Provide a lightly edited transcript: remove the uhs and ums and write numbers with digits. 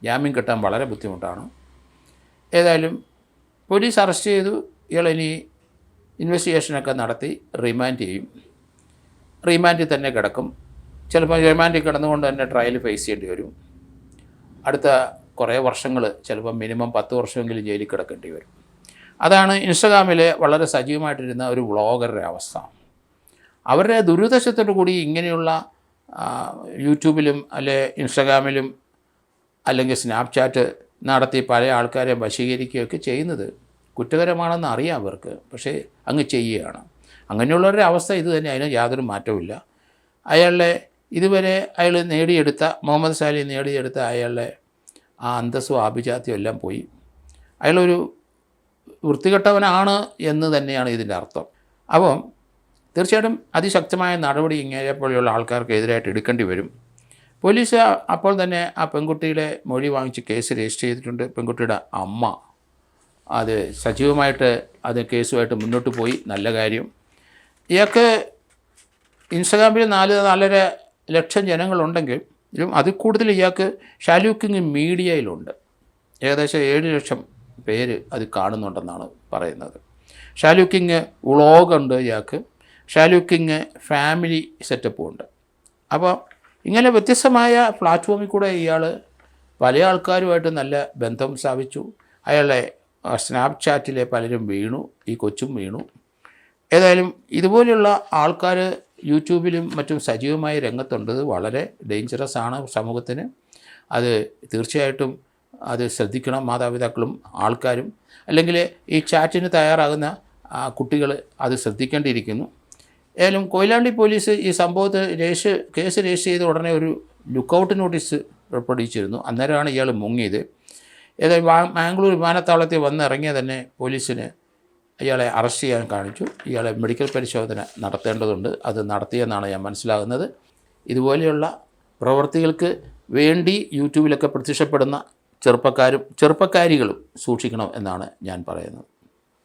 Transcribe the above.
ജാമ്യം കിട്ടാൻ വളരെ ബുദ്ധിമുട്ടാണ്. ഏതായാലും പോലീസ് അറസ്റ്റ് ചെയ്തു. ഇയാളിനി ഇൻവെസ്റ്റിഗേഷനൊക്കെ നടത്തി റിമാൻഡ് ചെയ്യും. റിമാൻഡിൽ തന്നെ കിടക്കും. ചിലപ്പോൾ റിമാൻഡിൽ കിടന്നുകൊണ്ട് തന്നെ ട്രയൽ ഫേസ് ചെയ്യേണ്ടി വരും. അടുത്ത കുറേ വർഷങ്ങൾ, ചിലപ്പോൾ മിനിമം 10 വർഷമെങ്കിലും ജയിലിൽ കിടക്കേണ്ടി വരും. അതാണ് ഇൻസ്റ്റഗ്രാമിൽ വളരെ സജീവമായിട്ടിരുന്ന ഒരു വ്ളോഗറുടെ അവസ്ഥ. അവരുടെ ദുരിതശത്തോടു കൂടി ഇങ്ങനെയുള്ള യൂട്യൂബിലും അല്ലെ ഇൻസ്റ്റഗ്രാമിലും അല്ലെങ്കിൽ സ്നാപ്ചാറ്റ് നടത്തി പല ആൾക്കാരെ വശീകരിക്കുകയൊക്കെ ചെയ്യുന്നത് കുറ്റകരമാണെന്ന് അറിയാം അവർക്ക്. പക്ഷേ അങ്ങ് ചെയ്യുകയാണ്. അങ്ങനെയുള്ളവരുടെ അവസ്ഥ ഇത് തന്നെ. അതിന് യാതൊരു മാറ്റവുമില്ല. അയാളുടെ ഇതുവരെ അയാൾ നേടിയെടുത്ത, മുഹമ്മദ് സാലി നേടിയെടുത്ത അയാളുടെ ആ അന്തസ്സും ആഭിജാത്യവും എല്ലാം പോയി. അയാളൊരു വൃത്തികെട്ടവനാണ് എന്ന് തന്നെയാണ് ഇതിൻ്റെ അർത്ഥം. അപ്പം തീർച്ചയായിട്ടും അതിശക്തമായ നടപടി ഇങ്ങനെപ്പോലെയുള്ള ആൾക്കാർക്കെതിരായിട്ട് എടുക്കേണ്ടി വരും. പോലീസ് അപ്പോൾ തന്നെ ആ പെൺകുട്ടിയുടെ മൊഴി വാങ്ങിച്ച് കേസ് രജിസ്റ്റർ ചെയ്തിട്ടുണ്ട്. പെൺകുട്ടിയുടെ അമ്മ അത് സജീവമായിട്ട് അത് കേസുമായിട്ട് മുന്നോട്ട് പോയി. നല്ല കാര്യം. ഇയാൾക്ക് ഇൻസ്റ്റഗ്രാമിൽ 4.5 ലക്ഷം ജനങ്ങളുണ്ടെങ്കിലും അതിൽ കൂടുതൽ ഇയാൾക്ക് ഷാലൂക്കിങ് മീഡിയയിലുണ്ട്. ഏകദേശം 7 ലക്ഷം പേര് അത് കാണുന്നുണ്ടെന്നാണ് പറയുന്നത്. ഷാലൂക്കിങ് വ്ളോഗുണ്ട് ഇയാൾക്ക്. ഷാലൂക്കിങ് ഫാമിലി സെറ്റപ്പും ഉണ്ട്. അപ്പോൾ ഇങ്ങനെ വ്യത്യസ്തമായ പ്ലാറ്റ്ഫോമിൽ കൂടെ ഇയാൾ പല ആൾക്കാരുമായിട്ട് നല്ല ബന്ധം സ്ഥാപിച്ചു. അയാളുടെ സ്നാപ്ചാറ്റിലെ പലരും വീണു. ഈ കൊച്ചും വീണു. ഏതായാലും ഇതുപോലെയുള്ള ആൾക്കാർ യൂട്യൂബിലും മറ്റും സജീവമായി രംഗത്തുണ്ട്. വളരെ ഡേഞ്ചറസ് ആണ് സമൂഹത്തിന്. അത് തീർച്ചയായിട്ടും അത് ശ്രദ്ധിക്കണം മാതാപിതാക്കളും ആൾക്കാരും. അല്ലെങ്കിൽ ഈ ചാറ്റിന് തയ്യാറാകുന്ന കുട്ടികൾ അത് ശ്രദ്ധിക്കേണ്ടിയിരിക്കുന്നു. ഏതായാലും കൊയിലാണ്ടി പോലീസ് ഈ സംഭവത്തിൽ കേസ് രജിസ്റ്റർ ചെയ്ത ഉടനെ ഒരു ലുക്കൗട്ട് നോട്ടീസ് പുറപ്പെടുവിച്ചിരുന്നു. അന്നേരമാണ് ഇയാൾ മുങ്ങിയത്. ഏതായാലും മാംഗ്ലൂർ വിമാനത്താവളത്തിൽ വന്നിറങ്ങിയ തന്നെ പോലീസിന് ഇയാളെ അറസ്റ്റ് ചെയ്യാൻ കാണിച്ചു. ഇയാളെ മെഡിക്കൽ പരിശോധന നടത്തേണ്ടതുണ്ട്. അത് നടത്തിയെന്നാണ് ഞാൻ മനസ്സിലാകുന്നത്. ഇതുപോലെയുള്ള പ്രവൃത്തികൾക്ക് വേണ്ടി യൂട്യൂബിലൊക്കെ പ്രത്യക്ഷപ്പെടുന്ന ചെറുപ്പക്കാരും ചെറുപ്പക്കാരികളും സൂക്ഷിക്കണം എന്നാണ് ഞാൻ പറയുന്നത്.